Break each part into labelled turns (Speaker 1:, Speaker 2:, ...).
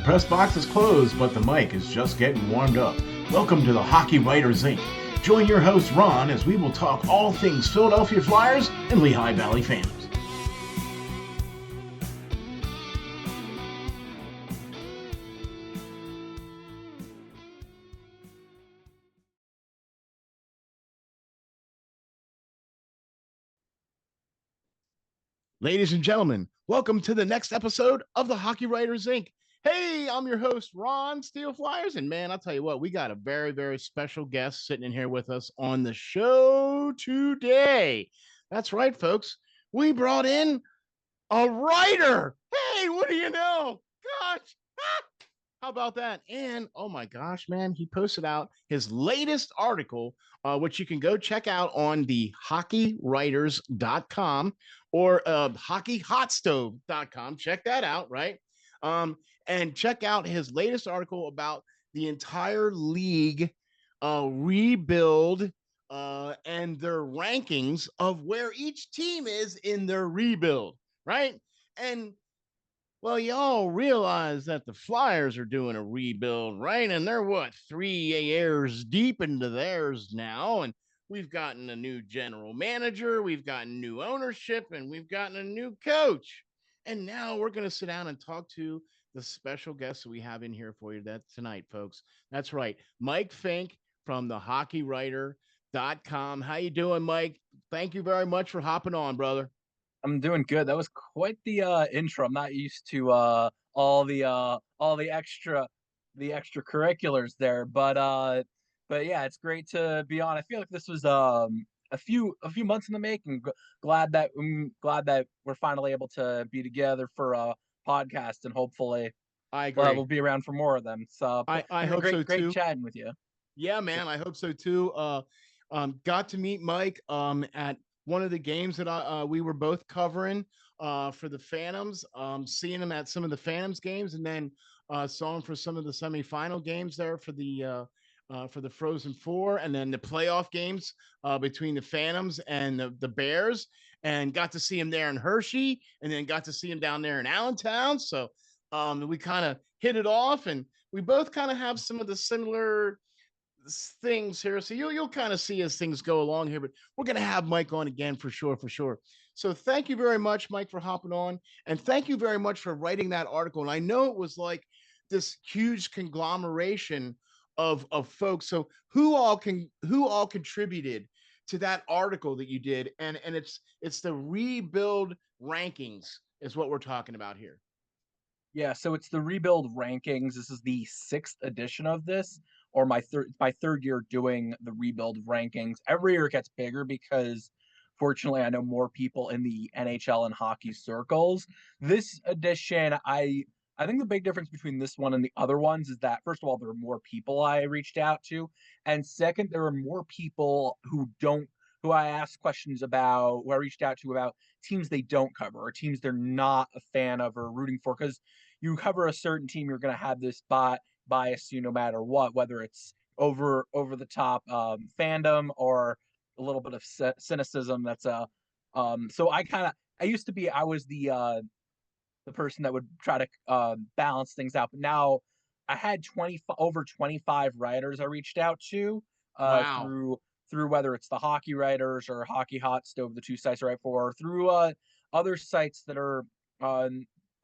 Speaker 1: press box is closed, but the mic is just getting warmed up. Welcome to the Hockey Writers Inc. Join your host Ron as we will talk all things Philadelphia Flyers and Lehigh Valley fans. Ladies and gentlemen, welcome to the next episode of the Hockey Writers Inc. Hey, I'm your host, Ron SteelFlyers, and man, I'll tell you what, we got a very, very special guest sitting in here with us on the show today. That's right, folks. We brought in a writer. Hey, what do you know? Gosh, how about that? And oh my gosh, man, he posted out his latest article, which you can go check out on the hockeywriters.com or hockeyhotstove.com. Check that out, right? And check out his latest article about the entire league rebuild and their rankings of where each team is in their rebuild, right? And well, y'all realize that the Flyers are doing a rebuild, right? And they're what, 3 years deep into theirs now. And we've gotten a new general manager, we've gotten new ownership, and we've gotten a new coach. And now we're going to sit down and talk to the special guest that we have in here for you tonight, folks. That's right, Mike Fink from the hockeywriter.com. How you doing, Mike? Thank you very much for hopping on, brother.
Speaker 2: I'm doing good. That was quite the intro. I'm not used to all the extracurriculars there, but yeah, it's great to be on. I feel like this was a few months in the making. Glad that we're finally able to be together for a podcast, and hopefully
Speaker 1: I agree.
Speaker 2: we'll be around for more of them. So
Speaker 1: I
Speaker 2: been
Speaker 1: hope so
Speaker 2: great
Speaker 1: too.
Speaker 2: chatting with you.
Speaker 1: Yeah, man, I hope so too. Got to meet Mike at one of the games that we were both covering for the Phantoms. Seeing him at some of the Phantoms games, and then saw him for some of the semifinal games there for the Frozen Four, and then the playoff games between the Phantoms and the Bears, and got to see him there in Hershey, and then got to see him down there in Allentown. So we kind of hit it off, and we both kind of have some of the similar things here. So you'll kind of see as things go along here, but we're going to have Mike on again for sure, for sure. So thank you very much, Mike, for hopping on, and thank you very much for writing that article. And I know it was like this huge conglomeration of folks. So who all contributed to that article that you did? And it's the rebuild rankings is what we're talking about here.
Speaker 2: Yeah, so it's the Rebuild Rankings. This is the 6th edition of this, or my third year doing the Rebuild Rankings. Every year it gets bigger because fortunately I know more people in the NHL and hockey circles. This edition, I think the big difference between this one and the other ones is that first of all there are more people I reached out to, and second there are more people who I asked questions about, who I reached out to about teams they don't cover or teams they're not a fan of or rooting for, because you cover a certain team, you're going to have this bias, no matter what, whether it's over the top fandom or a little bit of cynicism. So I was the person that would try to balance things out, but now I had over 25 writers I reached out to
Speaker 1: Wow.
Speaker 2: through whether it's the Hockey Writers or Hockey Hot Stove, the two sites I write for, or through other sites that are uh,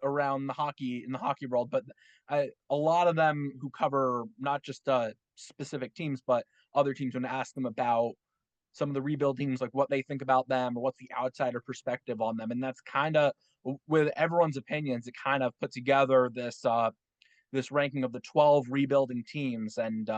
Speaker 2: around in the hockey world, but a lot of them who cover not just specific teams, but other teams, when I ask them about some of the rebuild teams, like what they think about them or what's the outsider perspective on them. And that's kind of, with everyone's opinions, it kind of put together this ranking of the 12 rebuilding teams, and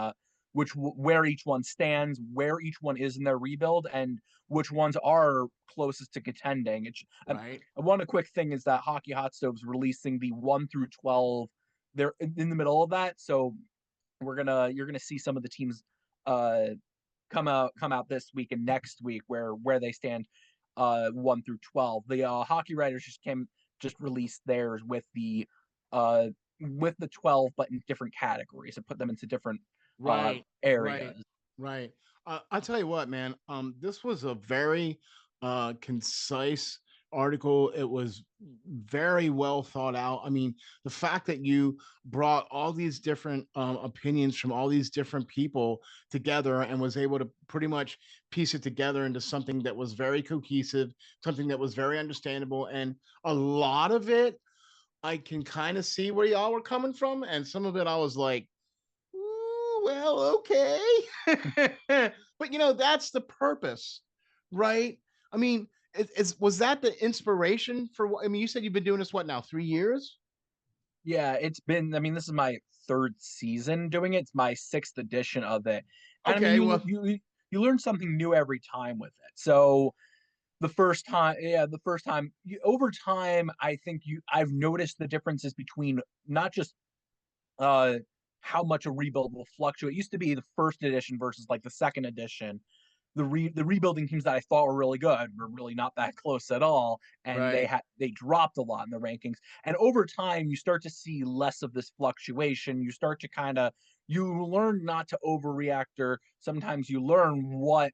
Speaker 2: where each one stands, where each one is in their rebuild, and which ones are closest to contending.
Speaker 1: Right.
Speaker 2: One quick thing is that Hockey Hot Stove's releasing the 1 through 12. They're in the middle of that, so you're gonna see some of the teams uh come out this week and next week where they stand 1 through 12. The Hockey Writers just released theirs with the 12, but in different categories, and put them into different
Speaker 1: Right, right,
Speaker 2: areas.
Speaker 1: right. I'll tell you what, man. This was a very concise article. It was very well thought out. I mean, the fact that you brought all these different opinions from all these different people together and was able to pretty much piece it together into something that was very cohesive, something that was very understandable, and a lot of it I can kind of see where y'all were coming from, and some of it I was like, ooh, well, okay. But that's the purpose, right? I mean, was that the inspiration for what? I mean, you said you've been doing this what now, 3 years?
Speaker 2: Yeah, it's been, I mean, this is my third season doing it. It's my sixth edition of it. And I mean,
Speaker 1: Okay, well,
Speaker 2: you learn something new every time with it. So the first time over time, I think I've noticed the differences between not just uh how much a rebuild will fluctuate. It used to be the first edition versus like the second edition. The rebuilding teams that I thought were really good were really not that close at all, and
Speaker 1: right.
Speaker 2: they dropped a lot in the rankings. And over time, you start to see less of this fluctuation. You start to you learn not to overreact, or sometimes you learn what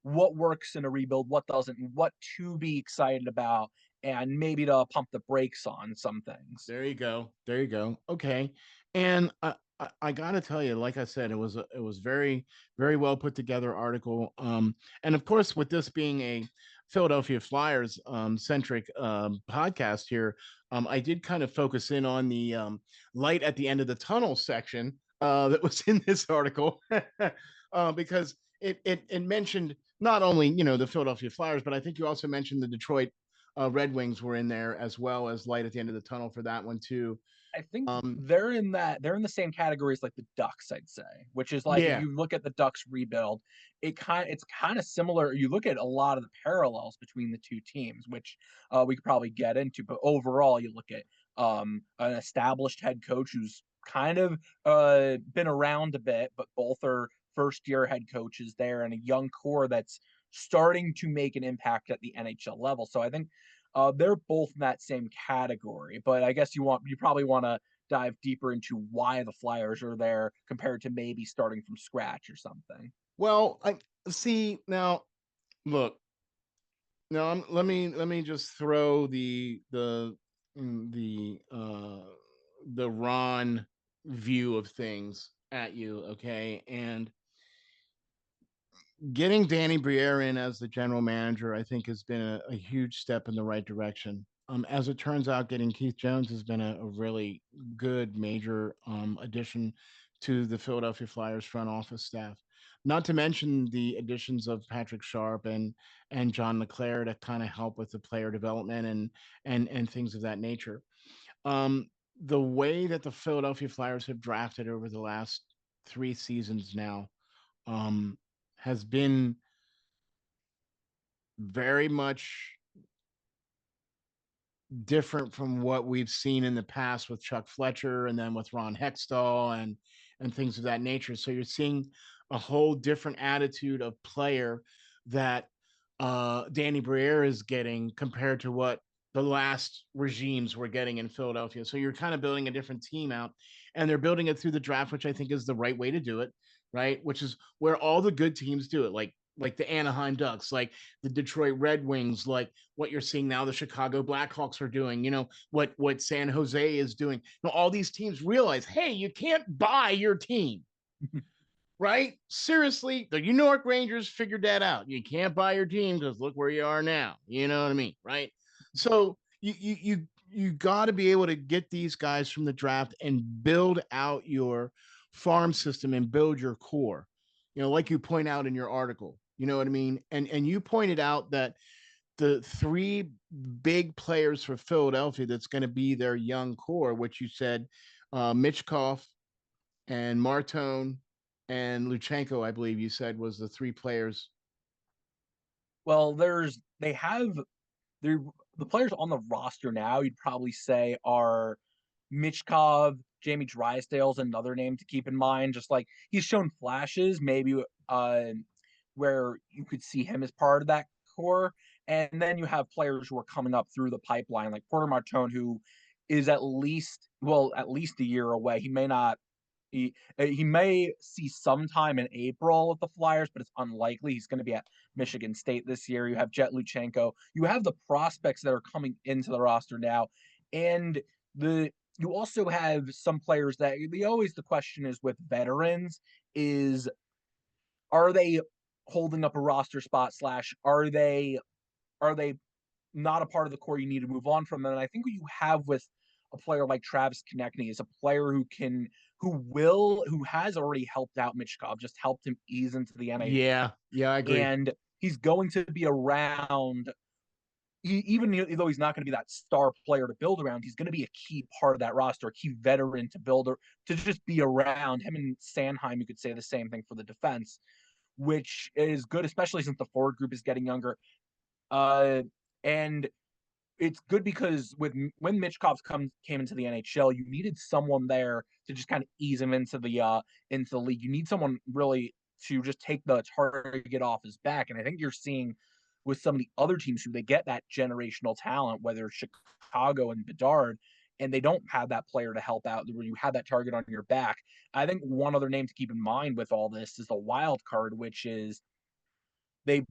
Speaker 2: works in a rebuild, what doesn't, and what to be excited about, and maybe to pump the brakes on some things.
Speaker 1: There you go. There you go. Okay. And I gotta tell you, like I said, it was very, very well put together article. And of course, with this being a Philadelphia Flyers centric podcast here, I did kind of focus in on the light at the end of the tunnel section that was in this article, because it mentioned not only the Philadelphia Flyers, but I think you also mentioned the Detroit Red Wings were in there as well as light at the end of the tunnel for that one too.
Speaker 2: I think
Speaker 1: Um,
Speaker 2: they're in the same categories like the Ducks, I'd say, which is like if
Speaker 1: yeah,
Speaker 2: you look at the Ducks rebuild, it's kind of similar. You look at a lot of the parallels between the two teams, which we could probably get into, but overall, you look at an established head coach who's kind of been around a bit, but both are first year head coaches there, and a young core that's starting to make an impact at the NHL level. So I think they're both in that same category, but I guess you probably want to dive deeper into why the Flyers are there compared to maybe starting from scratch or something.
Speaker 1: well, I see now. Look, now let me just throw the Ron view of things at you, okay? And getting Danny Briere in as the general manager, I think, has been a huge step in the right direction. As it turns out, getting Keith Jones has been a really good major addition to the Philadelphia Flyers front office staff. Not to mention the additions of Patrick Sharp and John LeClaire to kind of help with the player development and things of that nature. Um, the way that the Philadelphia Flyers have drafted over the last 3 seasons now um, has been very much different from what we've seen in the past with Chuck Fletcher and then with Ron Hextall and things of that nature. So you're seeing a whole different attitude of player that Danny Briere is getting compared to what the last regimes were getting in Philadelphia. So you're kind of building a different team out, and they're building it through the draft, which I think is the right way to do it, right? Which is where all the good teams do it, like the Anaheim Ducks, like the Detroit Red Wings, like what you're seeing now the Chicago Blackhawks are doing, what San Jose is doing. All these teams realize, hey, you can't buy your team, right? Seriously, the New York Rangers figured that out. You can't buy your team because look where you are now. You know what I mean, right? So you got to be able to get these guys from the draft and build out your farm system and build your core. Like you point out in your article. You know what I mean? And you pointed out that the three big players for Philadelphia that's going to be their young core, which you said Michkov and Martone and Luchenko, I believe you said was the three players.
Speaker 2: Well, they're the players on the roster now. You'd probably say are Michkov, Jamie Drysdale's another name to keep in mind. Just like he's shown flashes, maybe where you could see him as part of that core. And then you have players who are coming up through the pipeline, like Porter Martone, who is at least a year away. He may not He may see some time in April with the Flyers, but it's unlikely. He's going to be at Michigan State this year. You have Jet Luchenko. You have the prospects that are coming into the roster now, and you also have some players that the question is with veterans is, are they holding up a roster spot slash are they not a part of the core you need to move on from them? And I think what you have with a player like Travis Konechny is a player who has already helped out Michkov, just helped him ease into the NHL.
Speaker 1: Yeah, I agree.
Speaker 2: And he's going to be around, even though he's not going to be that star player to build around, he's going to be a key part of that roster, a key veteran to build, or to just be around. Him and Sanheim, you could say the same thing for the defense, which is good, especially since the forward group is getting younger. And it's good because when Michkov came into the NHL, you needed someone there to just kind of ease him into the league. You need someone really to just take the target off his back, and I think you're seeing with some of the other teams who they get that generational talent, whether Chicago and Bedard, and they don't have that player to help out where you have that target on your back. I think one other name to keep in mind with all this is the wild card, which is they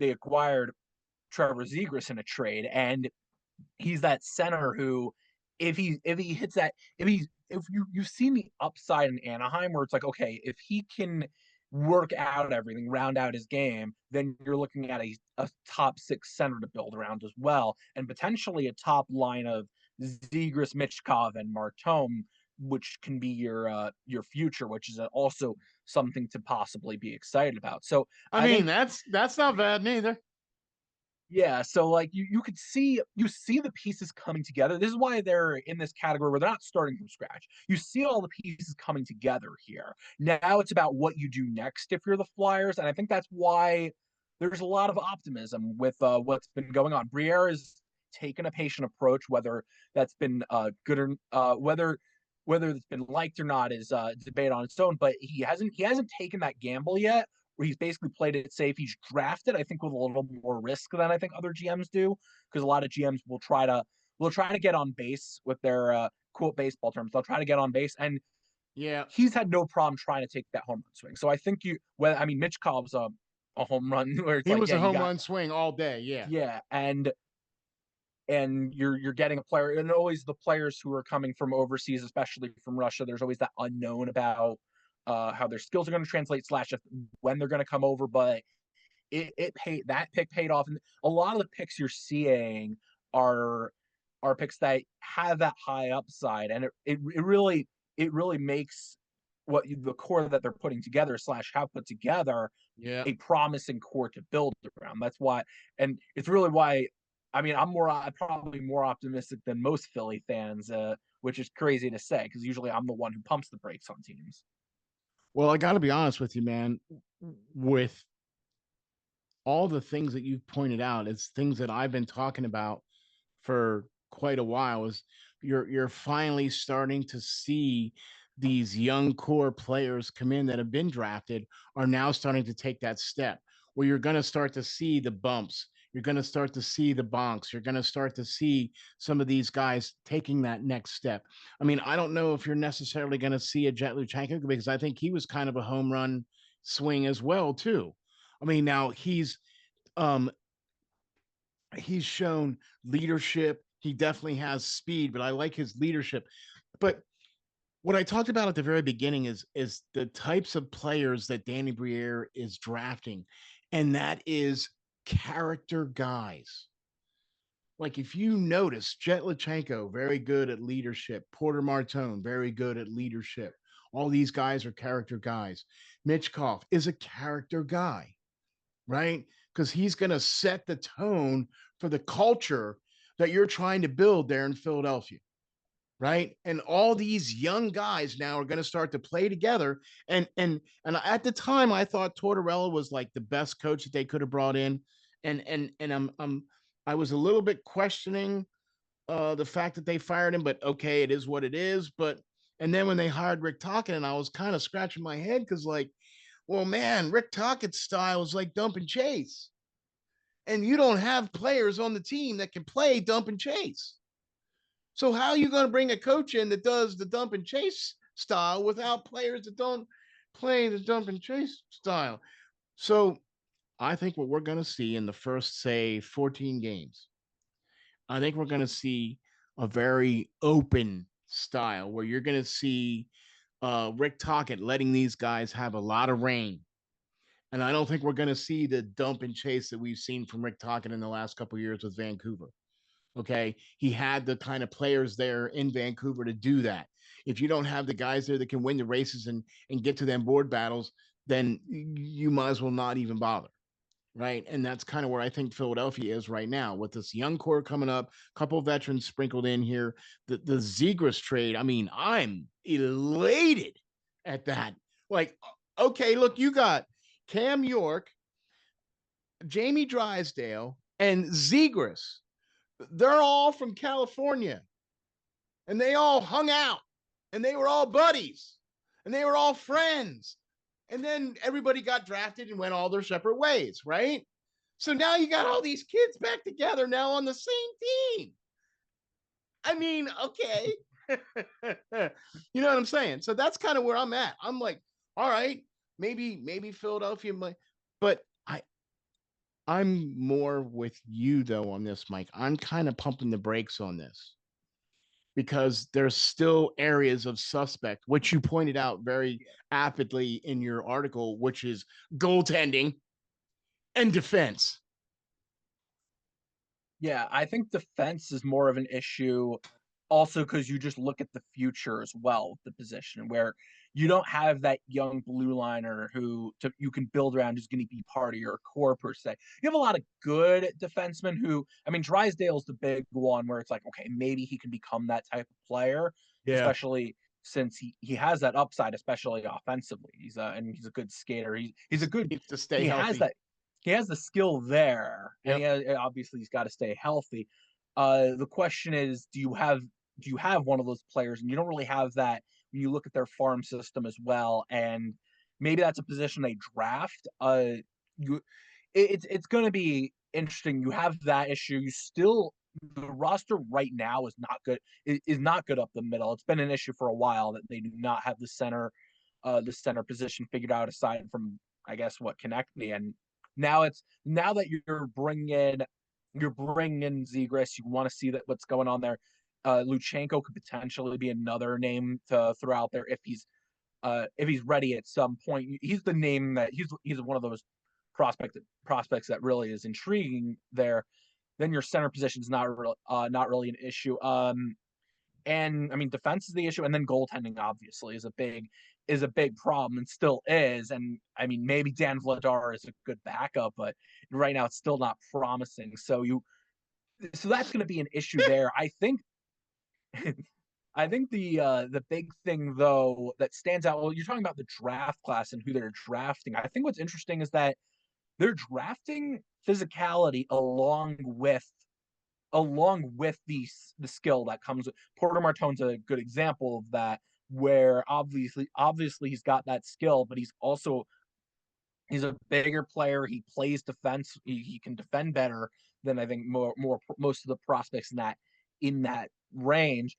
Speaker 2: acquired Trevor Zegras in a trade, and he's that center who, if he hits that, if you've seen the upside in Anaheim where it's like, okay, if he can work out everything, round out his game, then you're looking at a top 6 center to build around as well, and potentially a top line of Zegras, Michkov, and Martome, which can be your future, which is also something to possibly be excited about. So
Speaker 1: I mean, that's not bad neither.
Speaker 2: yeah, so like you see the pieces coming together. This is why they're in this category where they're not starting from scratch. You see all the pieces coming together here. Now it's about what you do next if you're the Flyers, and I think that's why there's a lot of optimism with what's been going on. Briere has taken a patient approach, whether that's been good or whether it's been liked or not is debate on its own. But he hasn't taken that gamble yet, where he's basically played it safe. He's drafted, I think, with a little more risk than I think other GMs do, because a lot of GMs will try to get on base with their quote baseball terms. They'll try to get on base, and
Speaker 1: Yeah,
Speaker 2: he's had no problem trying to take that home run swing. So I think Mitchkov's a home run where it's
Speaker 1: he
Speaker 2: like,
Speaker 1: was
Speaker 2: yeah,
Speaker 1: a
Speaker 2: you
Speaker 1: home
Speaker 2: got
Speaker 1: run swing all day. Yeah,
Speaker 2: yeah, and you're getting a player, and always the players who are coming from overseas, especially from Russia, there's always that unknown about how their skills are going to translate slash when they're going to come over, but that pick paid off, and a lot of the picks you're seeing are picks that have that high upside, and it really makes the core that they're putting together slash have put together
Speaker 1: yeah.
Speaker 2: a promising core to build around. That's why, and it's really why. I mean, I'm probably more optimistic than most Philly fans, which is crazy to say because usually I'm the one who pumps the brakes on teams.
Speaker 1: Well, I got to be honest with you, man. With all the things that you've pointed out, it's things that I've been talking about for quite a while. Is you're finally starting to see these young core players come in that have been drafted are now starting to take that step where you're going to start to see the bumps. You're going to start to see the bonks. You're going to start to see some of these guys taking that next step. I mean, I don't know if you're necessarily going to see a Jet Luchenko because I think he was kind of a home run swing as well too. I mean, now um he's shown leadership. He definitely has speed, but I like his leadership. But what I talked about at the very beginning is the types of players that Danny Briere is drafting, and that is character guys. Like if you notice, Jet Lachenko, very good at leadership. Porter Martone, very good at leadership. All these guys are character guys. Mitchkov is a character guy, right? Because he's going to set the tone for the culture that you're trying to build there in Philadelphia, right? And all these young guys now are going to start to play together. And at the time, I thought Tortorella was like the best coach that they could have brought in, and I was a little bit questioning the fact that they fired him, but okay, it is what it is. But and then when they hired Rick Tocchet, I was kind of scratching my head because like, well, man, Rick Tockett's style is like dump and chase. And you don't have players on the team that can play dump and chase. So how are you going to bring a coach in that does the dump and chase style without players that don't play the dump and chase style. So I think what we're going to see in the first, say, 14 games, I think we're going to see a very open style where you're going to see Rick Tocchet letting these guys have a lot of reign. And I don't think we're going to see the dump and chase that we've seen from Rick Tocchet in the last couple of years with Vancouver. Okay. He had the kind of players there in Vancouver to do that. If you don't have the guys there that can win the races and get to them board battles, then you might as well not even bother. Right. And that's kind of where I think Philadelphia is right now with this young core coming up, a couple of veterans sprinkled in here. The Zegras trade. I mean, I'm elated at that. Like, okay, look, you got Cam York, Jamie Drysdale, and Zegras. They're all from California and they all hung out and they were all buddies and they were all friends. And then everybody got drafted and went all their separate ways, right? So now you got all these kids back together now on the same team. I mean, okay. You know what I'm saying? So that's kind of where I'm at. I'm like, all right, maybe Philadelphia might, but I'm more with you though on this, Mike. I'm kind of pumping the brakes on this because there's still areas of suspect, which you pointed out very aptly in your article, which is goaltending and defense.
Speaker 2: Yeah, I think defense is more of an issue also because you just look at the future as well with the position where you don't have that young blue liner you can build around who's going to be part of your core per se. You have a lot of good defensemen who, I mean, Drysdale's the big one where it's like, okay, maybe he can become that type of player,
Speaker 1: Yeah.
Speaker 2: especially since he has that upside, especially offensively. He's a good skater. He's a good
Speaker 1: Needs to stay
Speaker 2: he
Speaker 1: healthy.
Speaker 2: has that he has the skill there, and obviously he's got to stay healthy. The question is, do you have one of those players? And you don't really have that when you look at their farm system as well. And maybe that's a position they draft. It's going to be interesting. You have that issue. You still the roster right now is not good. Is not good up the middle. It's been an issue for a while that they do not have the center position figured out aside from I guess what Konechny. And now that you're bringing Zegras, you want to see that what's going on there. Luchenko could potentially be another name to throw out there if he's ready at some point. He's the name that he's one of those prospects that really is intriguing there. Then your center position is not really an issue. And I mean defense is the issue, and then goaltending obviously is a big problem and still is. And I mean maybe Dan Vladar is a good backup, but right now it's still not promising. So that's going to be an issue there. I think the big thing though that stands out. Well, you're talking about the draft class and who they're drafting. I think what's interesting is that they're drafting physicality along with the skill that comes with Porter Martone's a good example of that, where obviously he's got that skill, but he's a bigger player. He plays defense. He can defend better than I think most of the prospects in that range.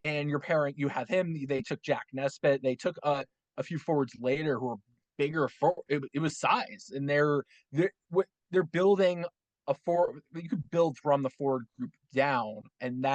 Speaker 2: And you have him. They took Jack Nesbitt. They took a few forwards later who were bigger. It was size, and they're building a forward. You could build from the forward group down, and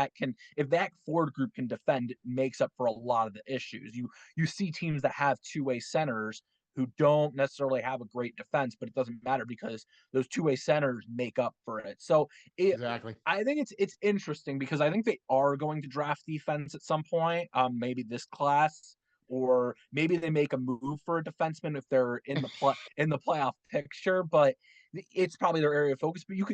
Speaker 2: if that forward group can defend, it makes up for a lot of the issues. You see teams that have two-way centers who don't necessarily have a great defense, but it doesn't matter because those two-way centers make up for it. So
Speaker 1: Exactly.
Speaker 2: I think it's interesting because I think they are going to draft defense at some point, maybe this class, or maybe they make a move for a defenseman if they're in the playoff picture. But it's probably their area of focus. But you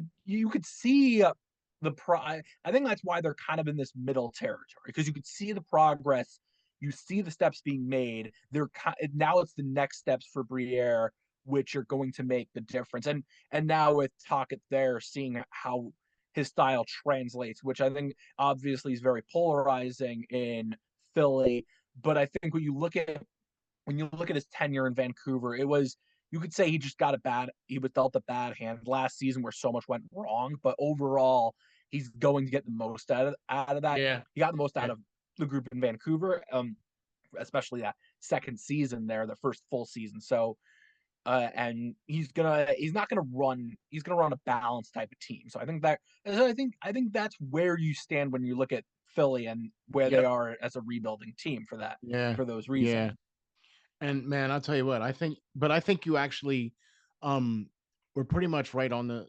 Speaker 2: could see I think that's why they're kind of in this middle territory, because you could see the progress. You see the steps being made. Now it's the next steps for Briere, which are going to make the difference. And now with Tocchet there, seeing how his style translates, which I think obviously is very polarizing in Philly. But I think when you look at his tenure in Vancouver, you could say he was dealt a bad hand last season where so much went wrong. But overall, he's going to get the most out of that.
Speaker 1: Yeah.
Speaker 2: He got the most out of the group in Vancouver. especially that second season there, the first full season. So and he's gonna run a balanced type of team. So I think that's where you stand when you look at Philly and where they
Speaker 1: Yep.
Speaker 2: are as a rebuilding team
Speaker 1: Yeah.
Speaker 2: for those reasons.
Speaker 1: Yeah. And man, I'll tell you what, I think you actually were pretty much right on the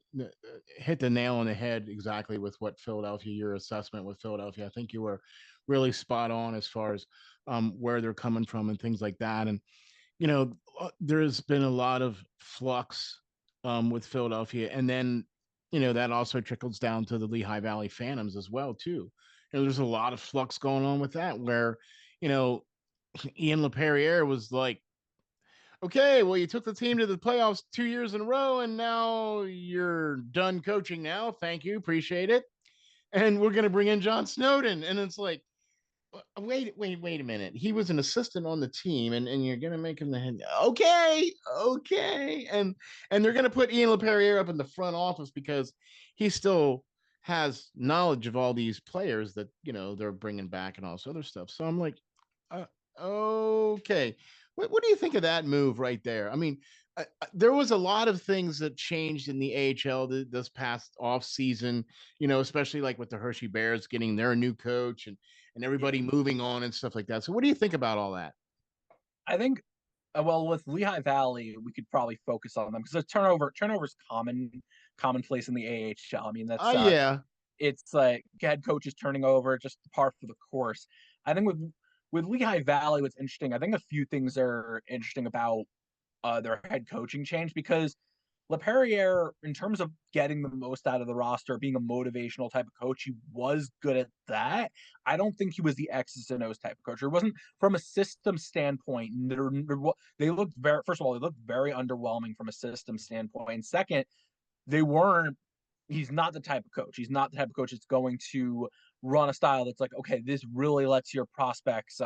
Speaker 1: hit the nail on the head exactly with what Philadelphia, your assessment with Philadelphia. I think you were really spot on as far as where they're coming from and things like that. And there's been a lot of flux with Philadelphia, and then that also trickles down to the Lehigh Valley Phantoms as well too. There's a lot of flux going on with that, where you know Ian LePerriere was like, okay, well, you took the team to the playoffs 2 years in a row, and now you're done coaching now. Thank you. Appreciate it. And we're going to bring in John Snowden. And it's like, wait a minute. He was an assistant on the team, and you're going to make him the head. Okay. And they're going to put Ian LePerriere up in the front office because he still has knowledge of all these players that, they're bringing back and all this other stuff. So I'm like, uh, okay. What do you think of that move right there? I mean, there was a lot of things that changed in the AHL this past off season, especially like with the Hershey Bears getting their new coach and everybody moving on and stuff like that. So what do you think about all that?
Speaker 2: I think well, with Lehigh Valley, we could probably focus on them because the turnover's commonplace in the AHL. I mean,
Speaker 1: Oh
Speaker 2: that's
Speaker 1: yeah.
Speaker 2: it's like head coaches turning over, just par for the course. I think with Lehigh Valley, what's interesting, I think a few things are interesting about their head coaching change because LePerriere, in terms of getting the most out of the roster, being a motivational type of coach, he was good at that. I don't think he was the X's and O's type of coach. It wasn't from a system standpoint. They looked very, first of all, they looked very underwhelming from a system standpoint. And second, they weren't. He's not the type of coach. He's not the type of coach that's going to run a style that's like, okay, this really lets your prospects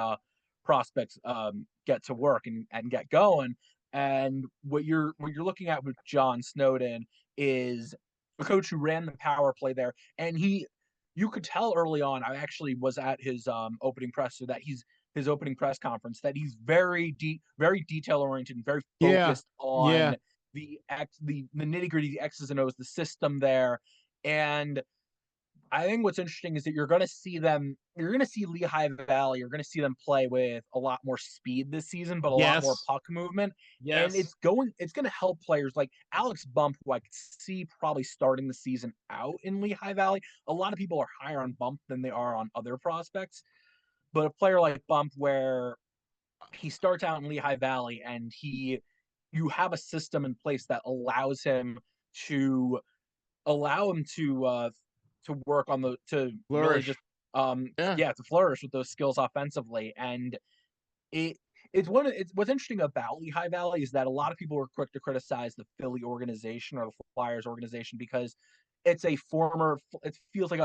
Speaker 2: get to work and get going. And what you're looking at with John Snowden is a coach who ran the power play there, and you could tell early on. I actually was at his opening press, so that his opening press conference, that he's very detail oriented and very
Speaker 1: Yeah.
Speaker 2: focused on
Speaker 1: Yeah.
Speaker 2: the nitty gritty, the X's and O's, the system there. And I think what's interesting is that you're going to see Lehigh Valley, you're going to see them play with a lot more speed this season, but a lot more
Speaker 1: Yes.
Speaker 2: puck movement. And
Speaker 1: Yes.
Speaker 2: it's going to help players like Alex Bump, who I could see probably starting the season out in Lehigh Valley. A lot of people are higher on Bump than they are on other prospects. But a player like Bump, where he starts out in Lehigh Valley and you have a system in place that to allow him to work on to really
Speaker 1: Flourish.
Speaker 2: just
Speaker 1: Yeah.
Speaker 2: to flourish with those skills offensively. And it it's what's interesting about Lehigh Valley is that a lot of people were quick to criticize the Philly organization or the Flyers organization because it feels like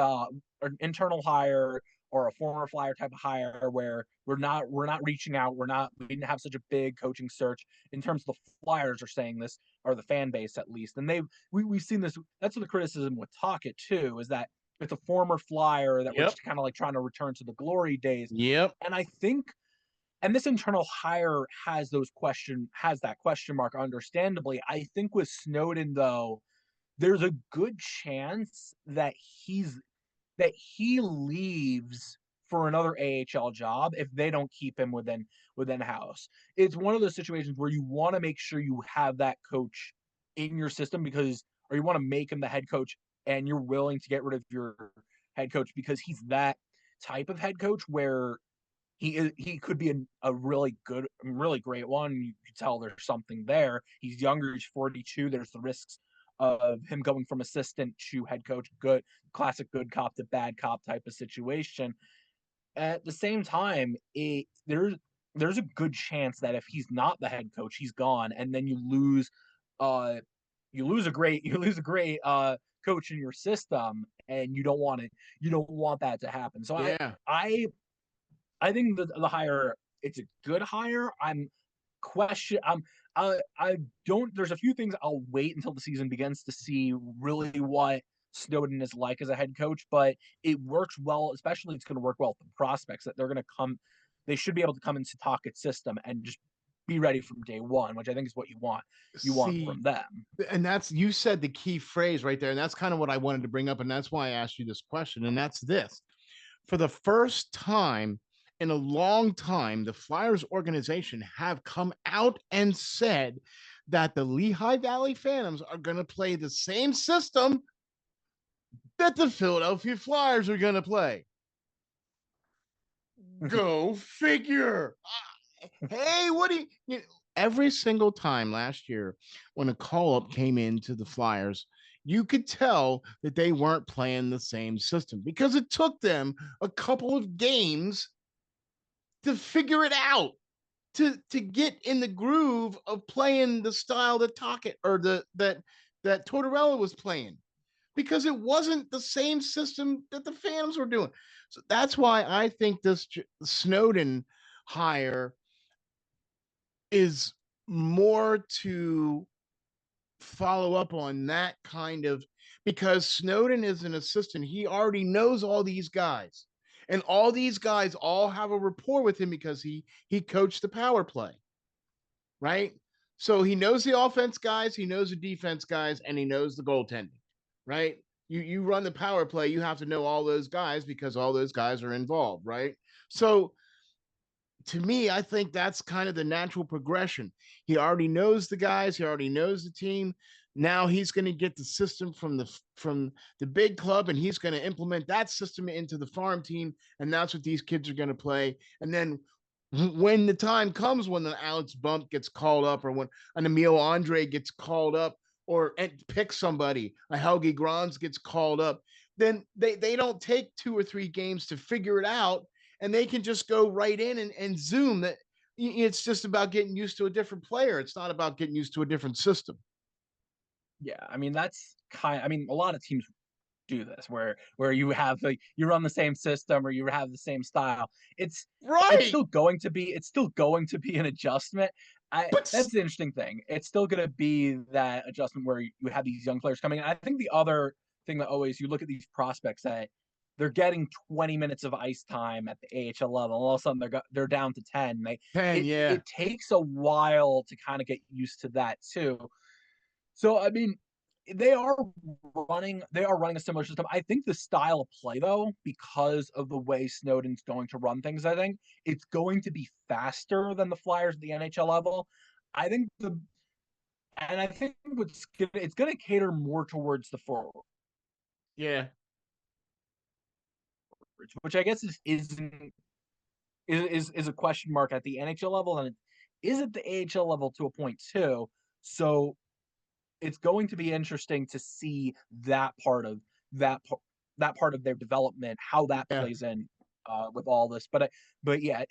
Speaker 2: an internal hire or a former Flyer type of hire where we're not reaching out, we didn't have such a big coaching search. In terms of the Flyers are saying this, or the fan base at least, and we've seen this. That's what the criticism with Talkit too, is that it's a former Flyer that we're
Speaker 1: Yep.
Speaker 2: just kind of like trying to return to the glory days.
Speaker 1: Yep.
Speaker 2: And I think, and this internal hire has that question mark, understandably. I think with Snowden though, there's a good chance that he leaves for another AHL job if they don't keep him within house. It's one of those situations where you want to make sure you have that coach in your system or you want to make him the head coach, and you're willing to get rid of your head coach because he's that type of head coach where he could be a really good, really great one. You can tell there's something there. He's younger. He's 42. There's the risks of him going from assistant to head coach. Good, classic good cop to bad cop type of situation. At the same time, there's a good chance that if he's not the head coach, he's gone, and then uh you lose a great coach in your system, and you don't want that to happen. So
Speaker 1: Yeah.
Speaker 2: I think the hire, it's a good hire. I don't. There's a few things I'll wait until the season begins to see really what Snowden is like as a head coach, but it works well. Especially, it's going to work well with the prospects that they're going to come. they should be able to come into Tocchet's system and just be ready from day one, which I think is what you want. You want
Speaker 1: See,
Speaker 2: from them.
Speaker 1: and that's, you said the key phrase right there, and that's kind of what I wanted to bring up, and that's why I asked you this question, and that's this. For the first time in a long time, the Flyers organization have come out and said that the Lehigh Valley Phantoms are going to play the same system that the Philadelphia Flyers are going to play. Go figure. Hey, what do you know, every single time last year when a call up came into the Flyers, you could tell that they weren't playing the same system because it took them a couple of games to figure it out, to get in the groove of playing the style that Tocchet or that Tortorella was playing, because it wasn't the same system that the Phantoms were doing. So that's why I think this Snowden hire is more to follow up on that kind of, because Snowden is an assistant. He already knows all these guys. And all these guys all have a rapport with him because he coached the power play, right? So he knows the offense guys, he knows the defense guys, and he knows the goaltending, right? You run the power play, you have to know all those guys because all those guys are involved, right? So to me, I think that's kind of the natural progression. He already knows the guys, he already knows the team. Now he's going to get the system from the big club, and he's going to implement that system into the farm team, and that's what these kids are going to play. And then when the time comes when the Alex Bump gets called up, or when an Emil Andre gets called up, or pick somebody, a Helgi Grans gets called up, then they don't take 2 or 3 games to figure it out, and they can just go right in and zoom that. It's just about getting used to a different player. It's not about getting used to a different system.
Speaker 2: Yeah, I mean that's I mean, a lot of teams do this where you have like you run the same system or you have the same style. It's
Speaker 1: Right.
Speaker 2: it's still going to be an adjustment.
Speaker 1: But
Speaker 2: That's the interesting thing. It's still going to be that adjustment where you have these young players coming in. I think the other thing that always you look at these prospects that they're getting 20 minutes of ice time at the AHL level. And all of a sudden they're down to 10.
Speaker 1: 10, yeah.
Speaker 2: It takes a while to kind of get used to that too. So I mean, they are running a similar system. I think the style of play though, because of the way Snowden's going to run things, I think it's going to be faster than the Flyers at the NHL level. I think I think it's going to cater more towards the forward,
Speaker 1: Yeah.
Speaker 2: which I guess is a question mark at the NHL level, and it is at the AHL level to a point too. So it's going to be interesting to see that part of that part of their development, how that
Speaker 1: Yeah.
Speaker 2: plays in with all this. But yeah,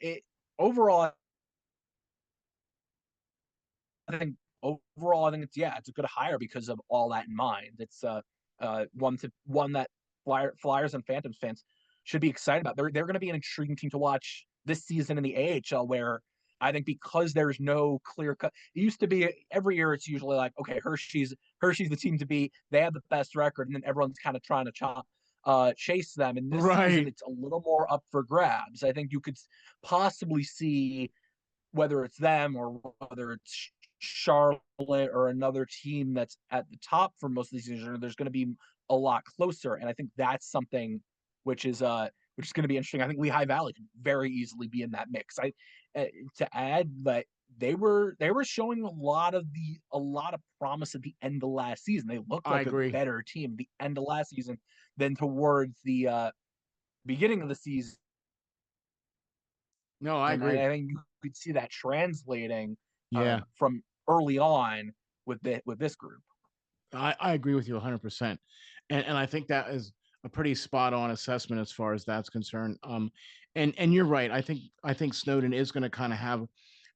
Speaker 2: overall, I think it's a good hire because of all that in mind. It's one that Flyers and Phantoms fans should be excited about. They're going to be an intriguing team to watch this season in the AHL, where I think because there's no clear cut. It used to be every year. It's usually like, okay, Hershey's the team to beat. They have the best record, and then everyone's kind of trying to chase them. And this season,
Speaker 1: Right.
Speaker 2: it's a little more up for grabs. I think you could possibly see whether it's them or whether it's Charlotte or another team that's at the top for most of the season. There's going to be a lot closer, and I think that's something which is going to be interesting. I think Lehigh Valley could very easily be in that mix. To add that they were showing a lot of promise at the end of last season. They looked
Speaker 1: I
Speaker 2: like a
Speaker 1: agree.
Speaker 2: better team at the end of last season than towards the beginning of the season.
Speaker 1: No, I
Speaker 2: And
Speaker 1: agree.
Speaker 2: I think you could see that translating
Speaker 1: Yeah.
Speaker 2: from early on with this group.
Speaker 1: I agree with you 100%. And I think that is a pretty spot on assessment as far as that's concerned. And you're right. I think Snowden is going to kind of have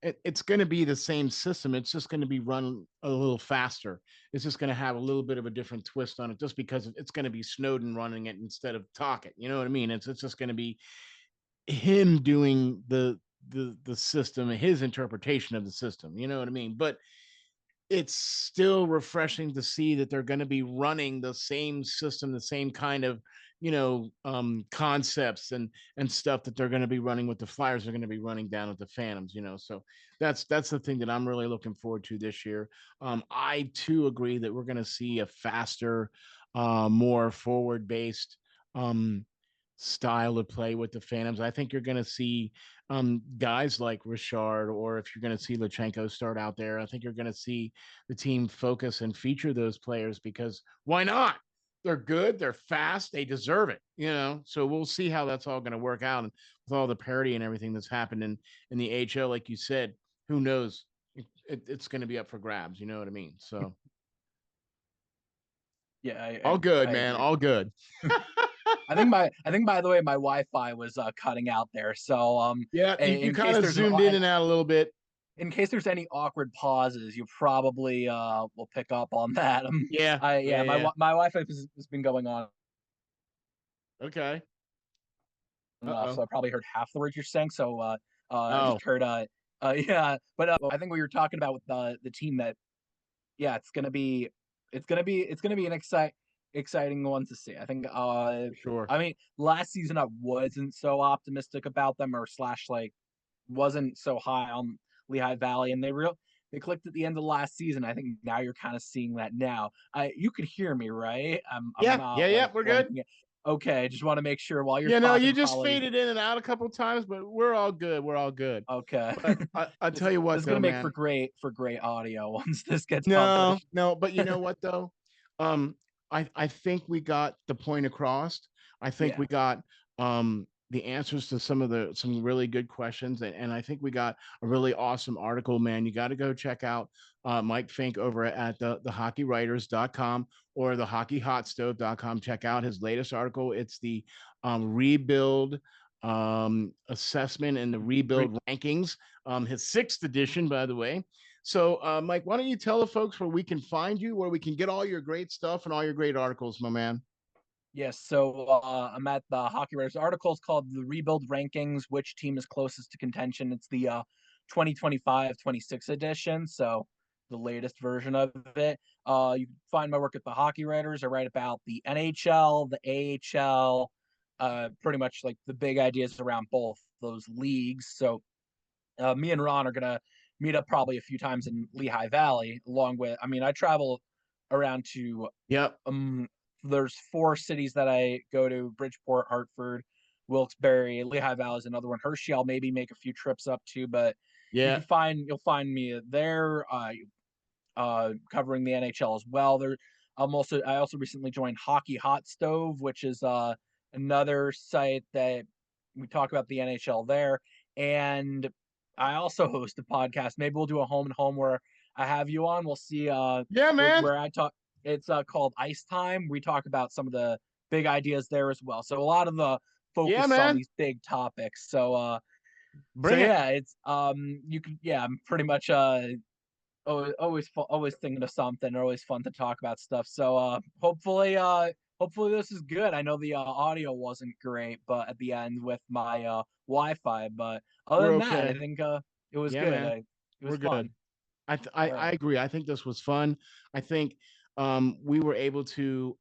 Speaker 1: it's going to be the same system. It's just going to be run a little faster. It's just going to have a little bit of a different twist on it, just because it's going to be Snowden running it instead of Tocchet. You know what I mean? It's just going to be him doing the system, his interpretation of the system. You know what I mean? But it's still refreshing to see that they're going to be running the same system, the same kind of concepts and stuff that they're going to be running with the Flyers are going to be running down with the Phantoms. So that's the thing that I'm really looking forward to this year. I too agree that we're going to see a faster, more forward based style of play with the Phantoms. I think you're going to see guys like Richard, or if you're going to see Lachenko start out there, I think you're going to see the team focus and feature those players, because why not? They're good, they're fast, they deserve it. So we'll see how that's all going to work out, and with all the parity and everything that's happened in the HL, like you said, who knows? It's going to be up for grabs. You know what I mean? So
Speaker 2: Yeah,
Speaker 1: all good,
Speaker 2: I
Speaker 1: man.
Speaker 2: agree.
Speaker 1: All good.
Speaker 2: I think by the way, my Wi-Fi was cutting out there. So
Speaker 1: Yeah, you
Speaker 2: in
Speaker 1: kind
Speaker 2: case
Speaker 1: of
Speaker 2: there's an
Speaker 1: zoomed in and out a little bit.
Speaker 2: in case there's any awkward pauses, you probably will pick up on that.
Speaker 1: Yeah,
Speaker 2: Yeah,
Speaker 1: yeah, yeah.
Speaker 2: my Wi-Fi has been going on
Speaker 1: Okay.
Speaker 2: enough,
Speaker 1: Uh-oh.
Speaker 2: so I probably heard half the words you're saying. So I
Speaker 1: Oh,
Speaker 2: just heard yeah, but I think what you're talking about with the team that yeah, it's gonna be an exciting one to see. I think
Speaker 1: for sure.
Speaker 2: I mean last season I wasn't so optimistic about them or slash like wasn't so high on Lehigh Valley, and they clicked at the end of last season. I think now you're kind of seeing that now. You could hear me, right? I'm
Speaker 1: Yeah, yeah,
Speaker 2: not
Speaker 1: yeah.
Speaker 2: like
Speaker 1: We're good.
Speaker 2: blanking it. Okay, just want to make sure while you're
Speaker 1: Yeah, no, you
Speaker 2: talking,
Speaker 1: just
Speaker 2: probably
Speaker 1: faded in and out a couple times, but we're all good. We're all good.
Speaker 2: okay.
Speaker 1: But I
Speaker 2: this
Speaker 1: tell you
Speaker 2: this
Speaker 1: what,
Speaker 2: is
Speaker 1: though,
Speaker 2: gonna make
Speaker 1: man.
Speaker 2: for great audio once this gets
Speaker 1: No,
Speaker 2: published.
Speaker 1: no, but you know what, though? Um, I think we got the point across. I think
Speaker 2: Yeah.
Speaker 1: we got the answers to some really good questions, and I think we got a really awesome article, man. You got to go check out Mike Fink over at the hockeywriters.com or the hockeyhotstove.com. Check out his latest article. It's the rebuild assessment and the
Speaker 2: Re-
Speaker 1: rebuild rankings, his sixth edition, by the way. So, Mike, why don't you tell the folks where we can find you, where we can get all your great stuff and all your great articles, my man?
Speaker 2: Yes, so I'm at the Hockey Writers articles called the Rebuild Rankings, which team is closest to contention. It's the 2025-26 edition, so the latest version of it. You can find my work at the Hockey Writers. I write about the NHL, the AHL, pretty much like the big ideas around both those leagues. So me and Ron are gonna meet up probably a few times in Lehigh Valley, along with. I mean, I travel around to
Speaker 1: Yep.
Speaker 2: there's 4 cities that I go to: Bridgeport, Hartford, Wilkes-Barre, Lehigh Valley is another one. Hershey, I'll maybe make a few trips up to, but
Speaker 1: Yeah.
Speaker 2: you'll find me there, covering the NHL as well. I also recently joined Hockey Hot Stove, which is another site that we talk about the NHL there, and I also host a podcast. Maybe we'll do a home and home where I have you on. We'll see
Speaker 1: Yeah, man.
Speaker 2: where I talk. It's called Ice Time. We talk about some of the big ideas there as well. So a lot of the
Speaker 1: Yeah,
Speaker 2: focus is on
Speaker 1: man.
Speaker 2: these big topics. So
Speaker 1: Bring it.
Speaker 2: yeah, it's you can yeah, I'm pretty much always thinking of something, always fun to talk about stuff. So hopefully this is good. I know the audio wasn't great, but at the end with my Wi-Fi, but other
Speaker 1: We're
Speaker 2: than that, I
Speaker 1: okay.
Speaker 2: think it was
Speaker 1: Yeah,
Speaker 2: good.
Speaker 1: man.
Speaker 2: It was
Speaker 1: We're good.
Speaker 2: fun. All
Speaker 1: I
Speaker 2: right.
Speaker 1: agree. I think this was fun. I think we were able to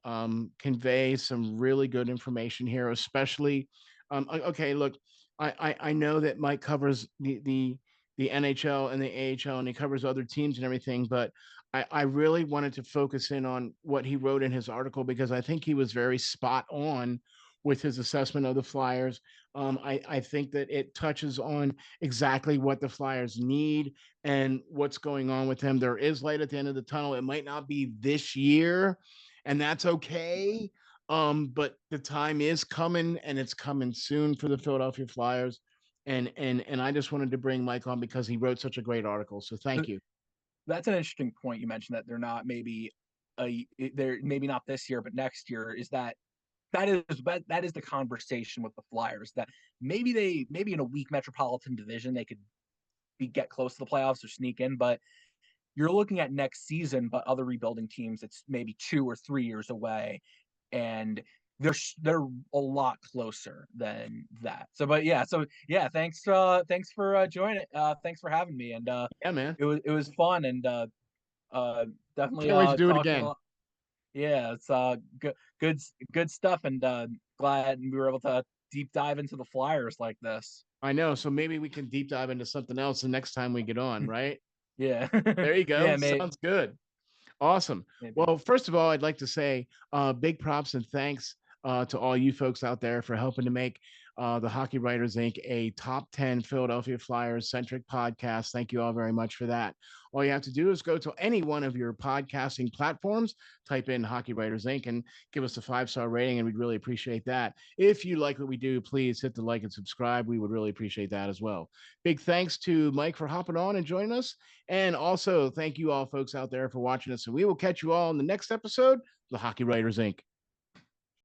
Speaker 1: convey some really good information here, especially. Okay, look, I know that Mike covers the NHL and the AHL, and he covers other teams and everything, but I really wanted to focus in on what he wrote in his article, because I think he was very spot on with his assessment of the Flyers. I think that it touches on exactly what the Flyers need and what's going on with them. There is light at the end of the tunnel. It might not be this year, and that's okay. But the time is coming, and it's coming soon for the Philadelphia Flyers. And I just wanted to bring Mike on because he wrote such a great article. So thank you.
Speaker 2: That's an interesting point you mentioned that they're not maybe they're maybe not this year, but next year. Is that is the conversation with the Flyers that maybe in a weak Metropolitan Division they could get close to the playoffs or sneak in, but you're looking at next season, but other rebuilding teams, it's maybe 2 or 3 years away, and they're a lot closer than that. So yeah, thanks for joining. Thanks for having me, and
Speaker 1: Yeah, man.
Speaker 2: it was fun, and definitely
Speaker 1: Can't wait to do it
Speaker 2: talking a
Speaker 1: again.
Speaker 2: lot. Yeah, it's good stuff, and glad we were able to deep dive into the Flyers like this.
Speaker 1: I know. So maybe we can deep dive into something else the next time we get on, right?
Speaker 2: Yeah.
Speaker 1: There you go.
Speaker 2: Yeah, mate.
Speaker 1: Sounds good. Awesome.
Speaker 2: Maybe.
Speaker 1: Well, first of all, I'd like to say big props and thanks to all you folks out there for helping to make the Hockey Writers Inc. a top 10 Philadelphia Flyers centric podcast. Thank you all very much for that. All you have to do is go to any one of your podcasting platforms, type in Hockey Writers Inc., and give us a 5-star rating, and we'd really appreciate that. If you like what we do, please hit the like and subscribe. We would really appreciate that as well. Big thanks to Mike for hopping on and joining us. And also, thank you all folks out there for watching us. And we will catch you all in the next episode of the Hockey Writers Inc.